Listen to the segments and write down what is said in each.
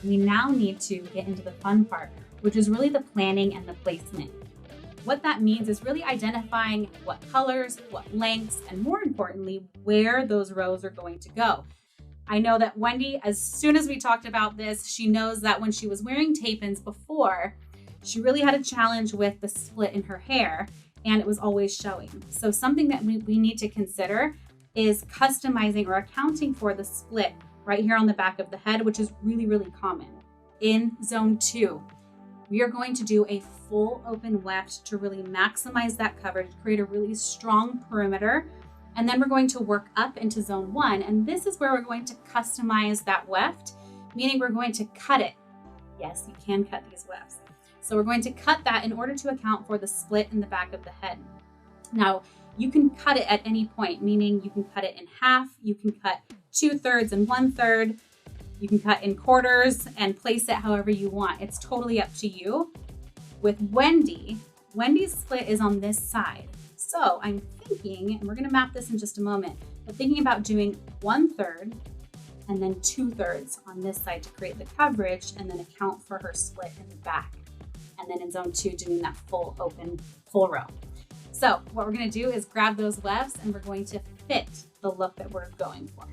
We now need to get into the fun part, which is really the planning and the placement. What that means is really identifying what colors, what lengths, and more importantly, where those rows are going to go. I know that Wendy, as soon as we talked about this, she knows that when she was wearing tape-ins before, she really had a challenge with the split in her hair and it was always showing. So something that we need to consider is customizing or accounting for the split right here on the back of the head, which is really, really common. In zone 2, we are going to do a full open weft to really maximize that coverage, create a really strong perimeter. And then we're going to work up into zone 1. And this is where we're going to customize that weft, meaning we're going to cut it. Yes, you can cut these wefts. So we're going to cut that in order to account for the split in the back of the head. Now, you can cut it at any point, meaning you can cut it in half, you can cut 2/3 and 1/3, you can cut in quarters and place it however you want. It's totally up to you. With Wendy's split is on this side. So I'm thinking, and we're gonna map this in just a moment, but thinking about doing 1/3 and then 2/3 on this side to create the coverage and then account for her split in the back. And then in zone 2, doing that full open, full row. So what we're gonna do is grab those wefts and we're going to fit the look that we're going for.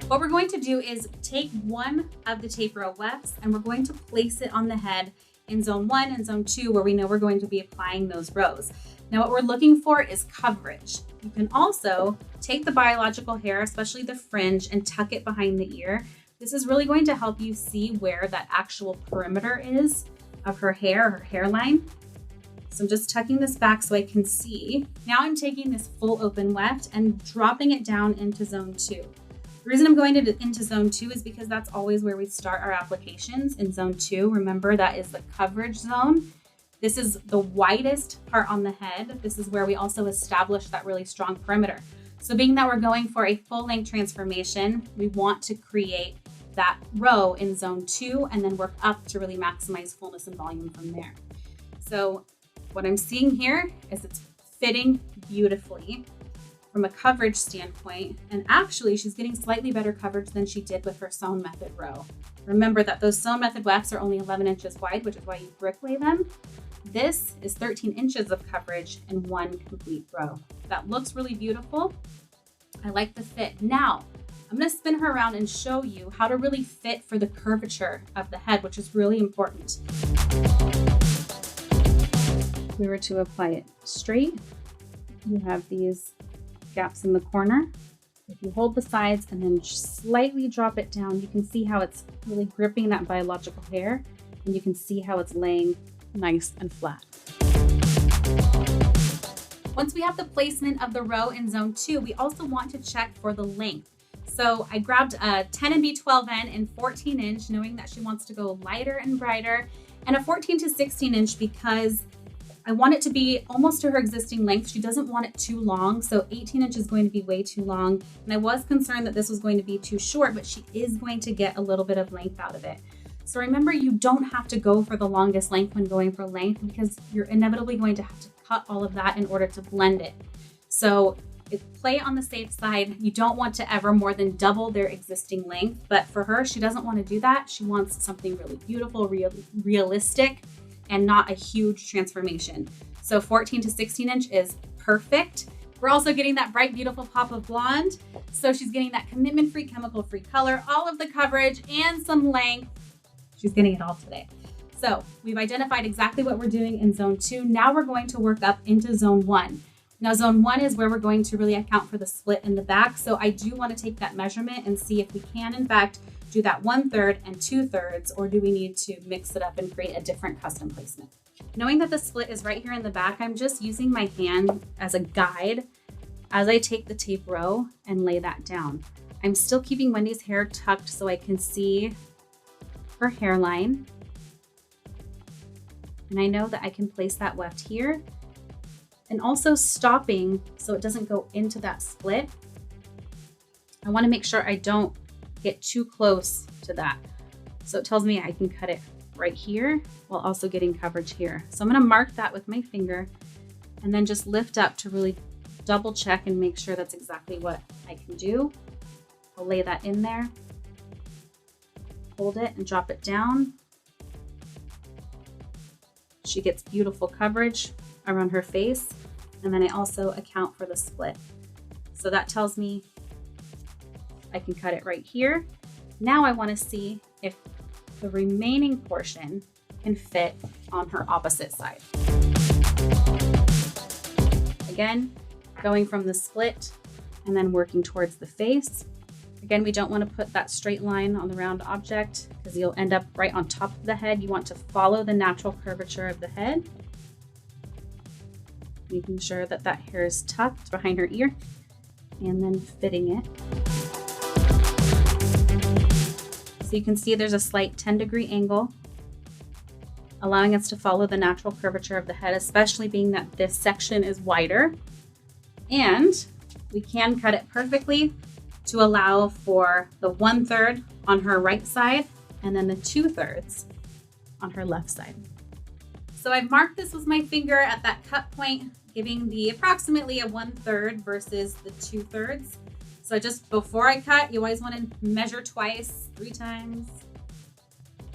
What we're going to do is take one of the tape row wefts and we're going to place it on the head in zone 1 and zone 2 where we know we're going to be applying those rows. Now what we're looking for is coverage. You can also take the biological hair, especially the fringe, and tuck it behind the ear. This is really going to help you see where that actual perimeter is of her hair, her hairline. So I'm just tucking this back so I can see. Now I'm taking this full open weft and dropping it down into zone 2. The reason I'm going into zone 2 is because that's always where we start our applications. In zone 2, remember, that is the coverage zone. This is the widest part on the head. This is where we also establish that really strong perimeter. So being that we're going for a full length transformation, we want to create that row in zone 2 and then work up to really maximize fullness and volume from there. So what I'm seeing here is it's fitting beautifully from a coverage standpoint. And actually she's getting slightly better coverage than she did with her sewn method row. Remember that those sewn method wefts are only 11 inches wide, which is why you bricklay them. This is 13 inches of coverage in one complete row. That looks really beautiful. I like the fit. Now, I'm gonna spin her around and show you how to really fit for the curvature of the head, which is really important. If we were to apply it straight, you have these gaps in the corner. If you hold the sides and then slightly drop it down, you can see how it's really gripping that biological hair, and you can see how it's laying nice and flat. Once we have the placement of the row in zone 2, we also want to check for the length. So I grabbed a 10 and B12N in 14 inch, knowing that she wants to go lighter and brighter, and a 14 to 16 inch because I want it to be almost to her existing length. She doesn't want it too long, so 18 inch is going to be way too long. And I was concerned that this was going to be too short, but she is going to get a little bit of length out of it. So remember, you don't have to go for the longest length when going for length because you're inevitably going to have to cut all of that in order to blend it. So play on the safe side. You don't want to ever more than double their existing length, but for her, she doesn't want to do that. She wants something really beautiful, realistic, and not a huge transformation. So 14 to 16 inch is perfect. We're also getting that bright, beautiful pop of blonde. So she's getting that commitment-free, chemical-free color, all of the coverage, and some length. She's getting it all today. So we've identified exactly what we're doing in zone 2. Now we're going to work up into zone 1. Now zone 1 is where we're going to really account for the split in the back. So I do want to take that measurement and see if we can, in fact, do that 1/3 and 2/3, or do we need to mix it up and create a different custom placement? Knowing that the split is right here in the back, I'm just using my hand as a guide as I take the tape row and lay that down. I'm still keeping Wendy's hair tucked so I can see her hairline. And I know that I can place that weft here and also stopping so it doesn't go into that split. I want to make sure I don't get too close to that. So it tells me I can cut it right here while also getting coverage here. So I'm going to mark that with my finger and then just lift up to really double check and make sure that's exactly what I can do. I'll lay that in there, hold it and drop it down. She gets beautiful coverage around her face. And then I also account for the split. So that tells me I can cut it right here. Now I want to see if the remaining portion can fit on her opposite side. Again, going from the split and then working towards the face. Again, we don't want to put that straight line on the round object because you'll end up right on top of the head. You want to follow the natural curvature of the head, making sure that that hair is tucked behind her ear and then fitting it. So you can see there's a slight 10-degree angle, allowing us to follow the natural curvature of the head, especially being that this section is wider. And we can cut it perfectly to allow for the 1/3 on her right side and then the 2/3 on her left side. So I've marked this with my finger at that cut point, giving the approximately a 1/3 versus the 2/3. So just before I cut, you always want to measure twice, 3 times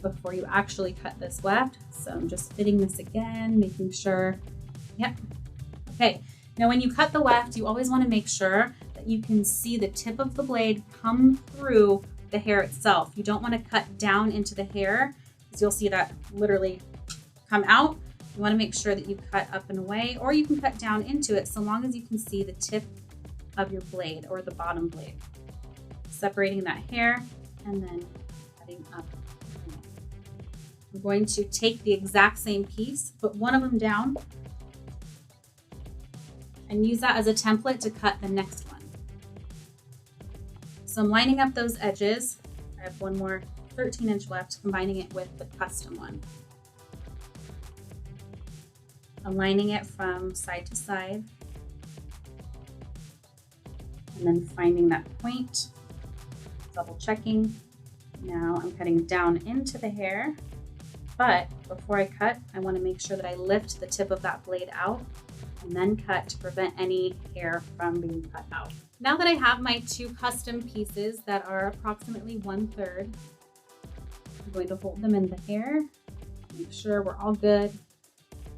before you actually cut this weft. So I'm just fitting this again, making sure, yep. Okay, now when you cut the weft, you always want to make sure that you can see the tip of the blade come through the hair itself. You don't want to cut down into the hair because you'll see that literally come out. You want to make sure that you cut up and away, or you can cut down into it so long as you can see the tip of your blade or the bottom blade. Separating that hair and then cutting up. We're going to take the exact same piece, put one of them down, and use that as a template to cut the next one. So I'm lining up those edges. I have one more 13-inch left, combining it with the custom one. Aligning it from side to side, and then finding that point, double checking. Now I'm cutting down into the hair, but before I cut, I want to make sure that I lift the tip of that blade out and then cut to prevent any hair from being cut out. Now that I have my 2 custom pieces that are approximately 1/3, I'm going to hold them in the hair, make sure we're all good.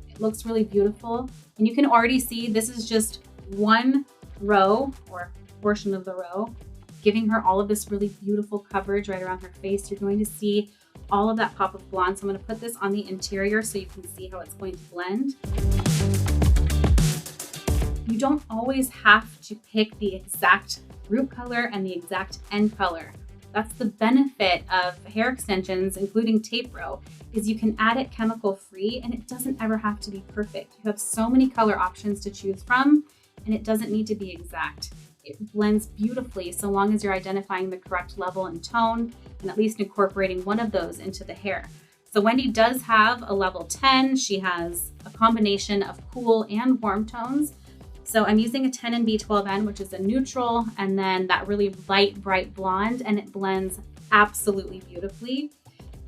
It looks really beautiful. And you can already see this is just one row or portion of the row, giving her all of this really beautiful coverage right around her face. You're going to see all of that pop of blonde. So I'm going to put this on the interior so you can see how it's going to blend. You don't always have to pick the exact root color and the exact end color. That's the benefit of hair extensions, including tape row, is you can add it chemical free and it doesn't ever have to be perfect. You have so many color options to choose from and it doesn't need to be exact. It blends beautifully so long as you're identifying the correct level and tone and at least incorporating one of those into the hair. So Wendy does have a level 10. She has a combination of cool and warm tones. So I'm using a 10 in B12N, which is a neutral, and then that really light, bright blonde, and it blends absolutely beautifully.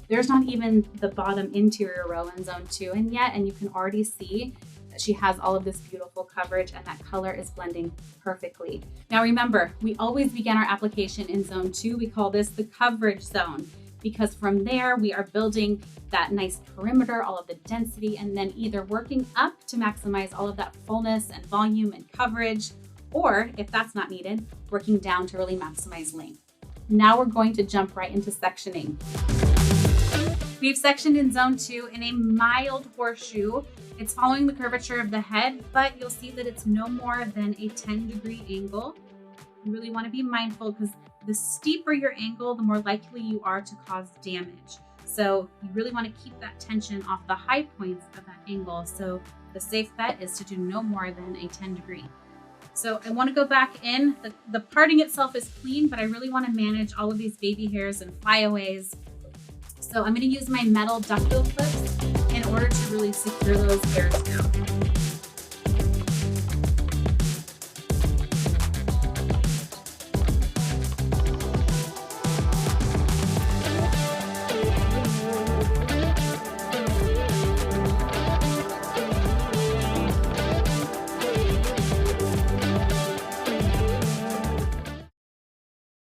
There's not even the bottom interior row in zone 2 in yet, and you can already see that she has all of this beautiful coverage and that color is blending perfectly. Now remember, we always begin our application in zone 2. We call this the coverage zone, because from there we are building that nice perimeter, all of the density, and then either working up to maximize all of that fullness and volume and coverage, or if that's not needed, working down to really maximize length. Now we're going to jump right into sectioning. We've sectioned in zone 2 in a mild horseshoe. It's following the curvature of the head, but you'll see that it's no more than a 10-degree angle. You really want to be mindful because the steeper your angle, the more likely you are to cause damage. So you really want to keep that tension off the high points of that angle. So the safe bet is to do no more than a 10-degree. So I want to go back in. The parting itself is clean, but I really want to manage all of these baby hairs and flyaways. So I'm going to use my metal duckbill clips in order to really secure those hairs down.